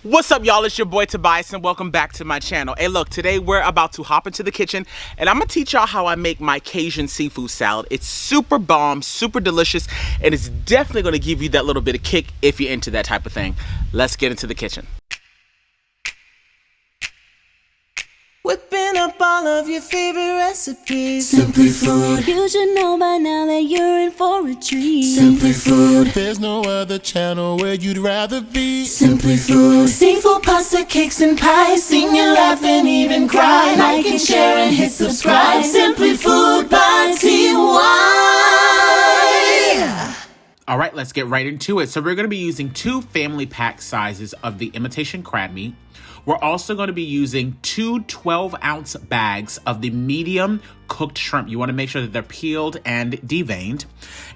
What's up, y'all? It's your boy Tobias and welcome back to my channel. Hey look, today we're about to hop into the kitchen and I'm gonna teach y'all how I make my Cajun seafood salad. It's super bomb, super delicious, and it's definitely gonna give you that little bit of kick if you're into that type of thing. Let's get into the kitchen. Whipping up all of your favorite recipes. Simply Food. You should know by now that you're in for a treat. Simply Food. There's no other channel where you'd rather be. Simply Food. Seafood, pasta, cakes, and pies. Sing and laugh and even cry. Like and share and hit subscribe. Simply Food by TY. All right, let's get right into it. So we're gonna be using 2 family pack sizes of the imitation crab meat. We're also going to be using 2 12-ounce bags of the medium cooked shrimp. You want to make sure that they're peeled and deveined.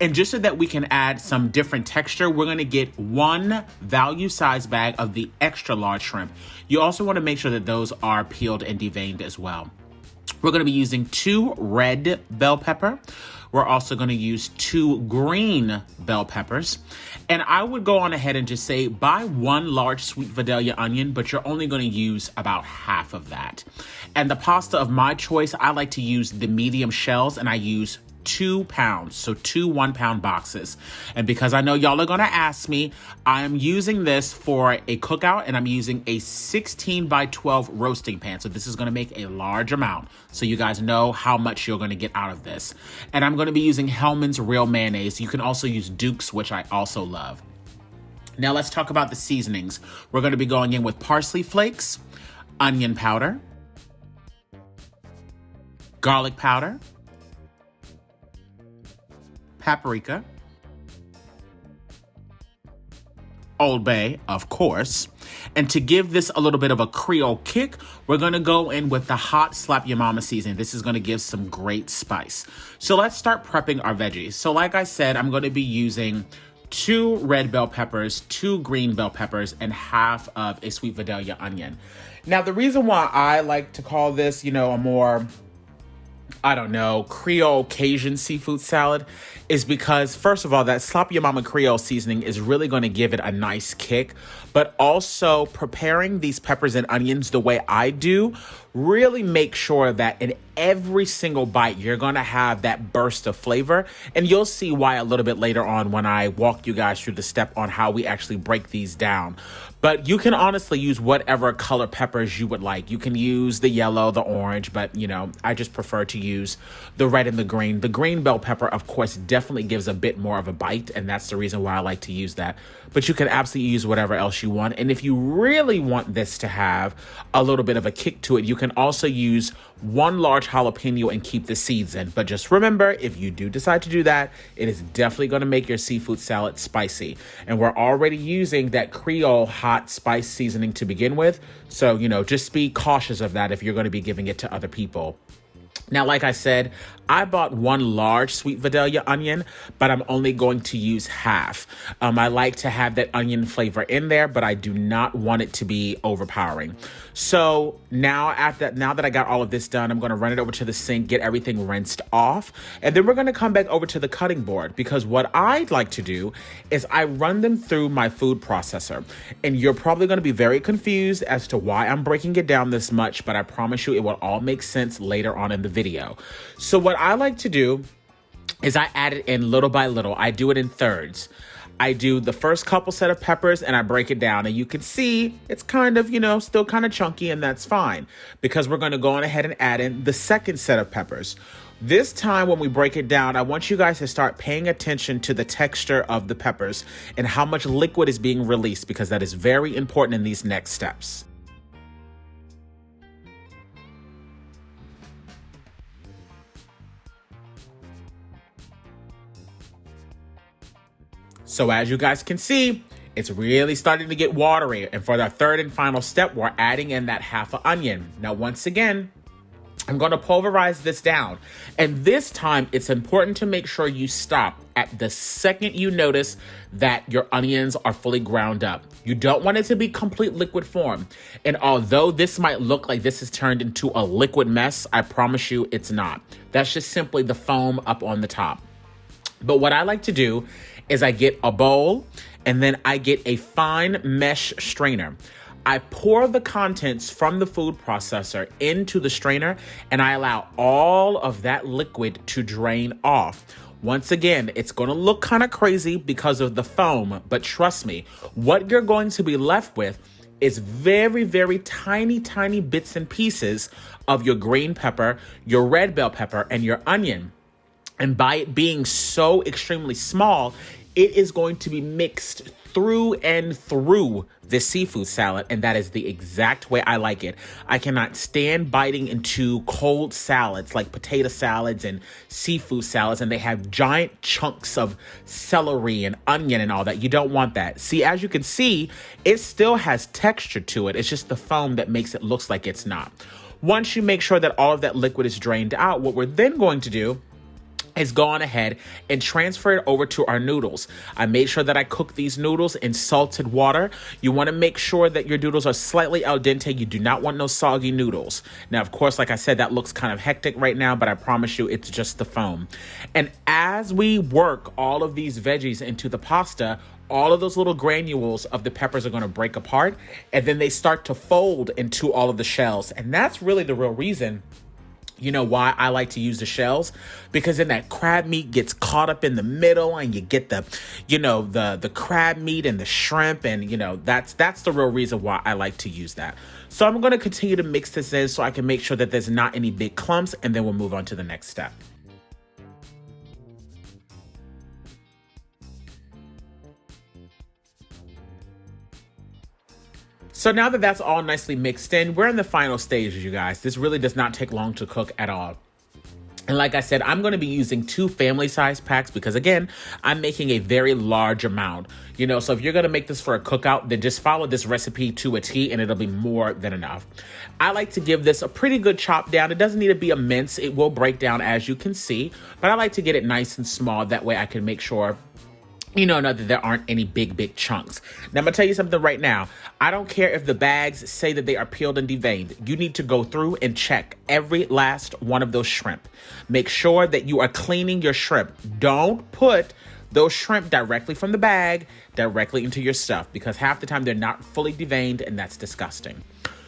And just so that we can add some different texture, we're going to get 1 value size bag of the extra large shrimp. You also want to make sure that those are peeled and deveined as well. We're going to be using 2 red bell pepper. We're also going to use 2 green bell peppers. And I would go on ahead and just say buy 1 large sweet Vidalia onion, but you're only going to use about half of that. And the pasta of my choice, I like to use the medium shells, and I use 2 pounds, so 2 1-pound boxes. And because I know y'all are gonna ask me, I'm using this for a cookout, and I'm using a 16 by 12 roasting pan. So this is gonna make a large amount, so you guys know how much you're gonna get out of this. And I'm gonna be using Hellmann's real mayonnaise. You can also use Duke's, which I also love. Now let's talk about the seasonings. We're gonna be going in with parsley flakes, onion powder, garlic powder, paprika, Old Bay, of course. And to give this a little bit of a Creole kick, we're gonna go in with the hot Slap Your Mama seasoning. This is gonna give some great spice. So let's start prepping our veggies. So like I said, I'm gonna be using 2 red bell peppers, 2 green bell peppers, and half of a sweet Vidalia onion. Now, the reason why I like to call this, a more, Creole Cajun seafood salad is because, first of all, that Slap Your Mama Creole seasoning is really going to give it a nice kick. But also, preparing these peppers and onions the way I do really make sure that in every single bite, you're going to have that burst of flavor. And you'll see why a little bit later on when I walk you guys through the step on how we actually break these down. But you can honestly use whatever color peppers you would like. You can use the yellow, the orange, but I just prefer to use the red and the green. The green bell pepper, of course, definitely gives a bit more of a bite, and that's the reason why I like to use that. But you can absolutely use whatever else you want. And if you really want this to have a little bit of a kick to it, you can also use 1 large jalapeno and keep the seeds in. But just remember, if you do decide to do that, it is definitely going to make your seafood salad spicy. And we're already using that Creole hot spice seasoning to begin with. So, just be cautious of that if you're going to be giving it to other people. Now, like I said, I bought 1 large sweet Vidalia onion, but I'm only going to use half. I like to have that onion flavor in there, but I do not want it to be overpowering. So now that I got all of this done, I'm going to run it over to the sink, get everything rinsed off, and then we're going to come back over to the cutting board, because what I'd like to do is I run them through my food processor. And you're probably going to be very confused as to why I'm breaking it down this much, but I promise you it will all make sense later on in the video. So what I like to do is I add it in little by little. I do it in thirds. I do the first couple set of peppers and I break it down, and you can see it's kind of, still kind of chunky, and that's fine because we're going to go on ahead and add in the second set of peppers. This time when we break it down, I want you guys to start paying attention to the texture of the peppers and how much liquid is being released, because that is very important in these next steps. So as you guys can see, it's really starting to get watery. And for the third and final step, we're adding in that half an onion. Now, once again, I'm going to pulverize this down. And this time, it's important to make sure you stop at the second you notice that your onions are fully ground up. You don't want it to be complete liquid form. And although this might look like this has turned into a liquid mess, I promise you it's not. That's just simply the foam up on the top. But what I like to do is I get a bowl and then I get a fine mesh strainer. I pour the contents from the food processor into the strainer, and I allow all of that liquid to drain off. Once again, it's going to look kind of crazy because of the foam, but trust me, what you're going to be left with is very, very tiny, tiny bits and pieces of your green pepper, your red bell pepper, and your onion. And by it being so extremely small, it is going to be mixed through and through this seafood salad, and that is the exact way I like it. I cannot stand biting into cold salads like potato salads and seafood salads, and they have giant chunks of celery and onion and all that. You don't want that. See, as you can see, it still has texture to it. It's just the foam that makes it look like it's not. Once you make sure that all of that liquid is drained out, what we're then going to do is go on ahead and transfer it over to our noodles. I made sure that I cook these noodles in salted water. You want to make sure that your noodles are slightly al dente. You do not want no soggy noodles. Now, of course, like I said, that looks kind of hectic right now, but I promise you it's just the foam. And as we work all of these veggies into the pasta, all of those little granules of the peppers are going to break apart, and then they start to fold into all of the shells. And that's really the real reason why I like to use the shells, because then that crab meat gets caught up in the middle and you get the crab meat and the shrimp, and that's the real reason why I like to use that. So I'm going to continue to mix this in so I can make sure that there's not any big clumps, and then we'll move on to the next step. So now that that's all nicely mixed in, we're in the final stages, you guys. This really does not take long to cook at all. And like I said, I'm going to be using 2 family-size packs because, again, I'm making a very large amount. So if you're going to make this for a cookout, then just follow this recipe to a T and it'll be more than enough. I like to give this a pretty good chop down. It doesn't need to be a mince. It will break down, as you can see, but I like to get it nice and small. That way I can make sure that there aren't any big chunks. Now, I'm going to tell you something right now. I don't care if the bags say that they are peeled and deveined. You need to go through and check every last one of those shrimp. Make sure that you are cleaning your shrimp. Don't put those shrimp directly from the bag directly into your stuff, because half the time they're not fully deveined, and that's disgusting.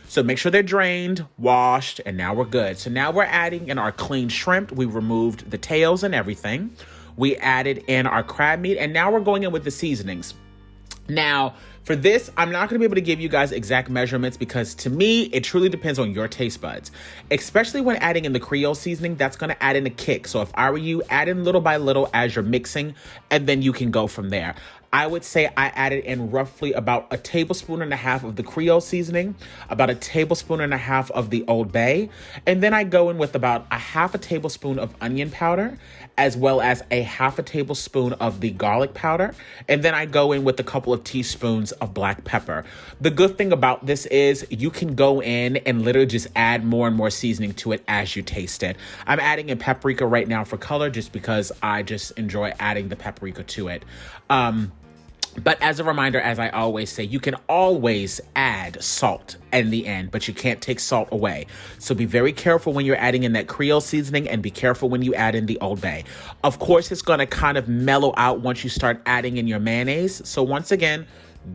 So make sure they're drained, washed, and now we're good. So now we're adding in our clean shrimp. We removed the tails and everything. We added in our crab meat, and now we're going in with the seasonings. Now, for this, I'm not going to be able to give you guys exact measurements because, to me, it truly depends on your taste buds. Especially when adding in the Creole seasoning, that's going to add in a kick. So if I were you, add in little by little as you're mixing, and then you can go from there. I would say I added in roughly about 1.5 tablespoons of the Creole seasoning, about 1.5 tablespoons of the Old Bay, and then I go in with about 1/2 tablespoon of onion powder, as well as 1/2 tablespoon of the garlic powder, and then I go in with a couple of teaspoons of black pepper. The good thing about this is you can go in and literally just add more and more seasoning to it as you taste it. I'm adding in paprika right now for color just because I just enjoy adding the paprika to it. But as a reminder, as I always say, you can always add salt in the end, but you can't take salt away. So be very careful when you're adding in that Creole seasoning, and be careful when you add in the Old Bay. Of course, it's going to kind of mellow out once you start adding in your mayonnaise. So once again,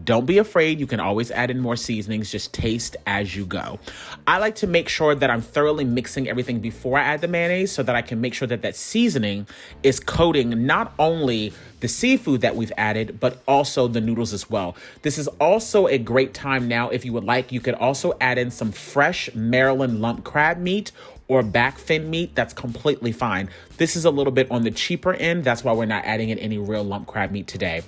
don't be afraid. You can always add in more seasonings. Just taste as you go. I like to make sure that I'm thoroughly mixing everything before I add the mayonnaise so that I can make sure that that seasoning is coating not only the seafood that we've added, but also the noodles as well. This is also a great time now. If you would like, you could also add in some fresh Maryland lump crab meat or back fin meat. That's completely fine. This is a little bit on the cheaper end. That's why we're not adding in any real lump crab meat today.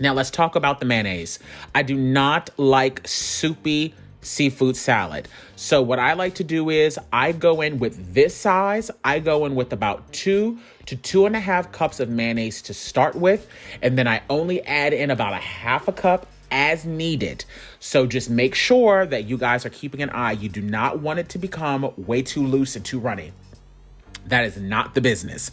Now let's talk about the mayonnaise. I do not like soupy seafood salad. So what I like to do is I go in with this size. I go in with about 2 to 2.5 cups of mayonnaise to start with. And then I only add in about 1/2 cup as needed. So just make sure that you guys are keeping an eye. You do not want it to become way too loose and too runny. That is not the business.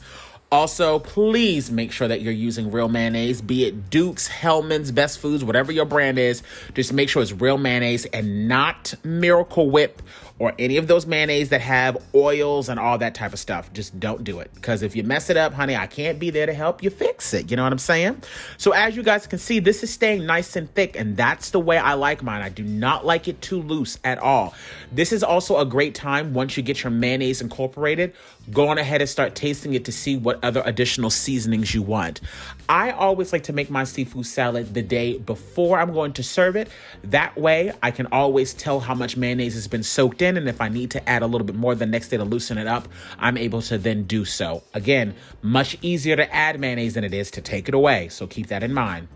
Also, please make sure that you're using real mayonnaise, be it Duke's, Hellman's, Best Foods, whatever your brand is. Just make sure it's real mayonnaise and not Miracle Whip or any of those mayonnaise that have oils and all that type of stuff. Just don't do it. Because if you mess it up, honey, I can't be there to help you fix it. You know what I'm saying? So as you guys can see, this is staying nice and thick, and that's the way I like mine. I do not like it too loose at all. This is also a great time once you get your mayonnaise incorporated, go on ahead and start tasting it to see what other additional seasonings you want. I always like to make my seafood salad the day before I'm going to serve it. That way, I can always tell how much mayonnaise has been soaked in, and if I need to add a little bit more the next day to loosen it up, I'm able to then do so. Again, much easier to add mayonnaise than it is to take it away, so keep that in mind.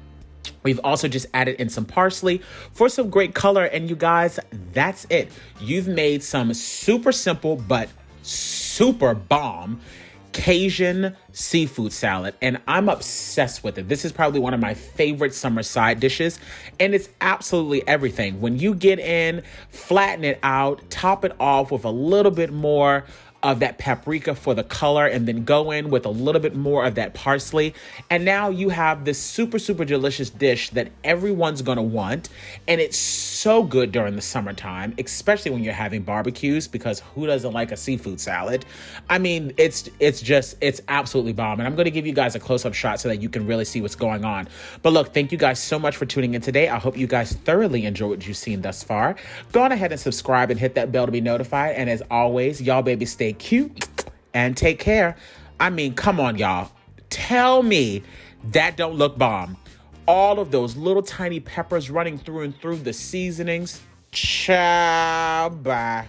We've also just added in some parsley for some great color, and you guys, that's it. You've made some super simple but super bomb Cajun seafood salad, and I'm obsessed with it. This is probably one of my favorite summer side dishes, and it's absolutely everything. When you get in, flatten it out, top it off with a little bit more of that paprika for the color, and then go in with a little bit more of that parsley. And now you have this super, super delicious dish that everyone's gonna want. And it's so good during the summertime, especially when you're having barbecues, because who doesn't like a seafood salad? I mean, it's absolutely bomb. And I'm gonna give you guys a close-up shot so that you can really see what's going on. But look, thank you guys so much for tuning in today. I hope you guys thoroughly enjoy what you've seen thus far. Go on ahead and subscribe and hit that bell to be notified. And as always, y'all babies stay cute and take care. I mean, come on, y'all. Tell me that don't look bomb. All of those little tiny peppers running through and through the seasonings. Ciao, bye.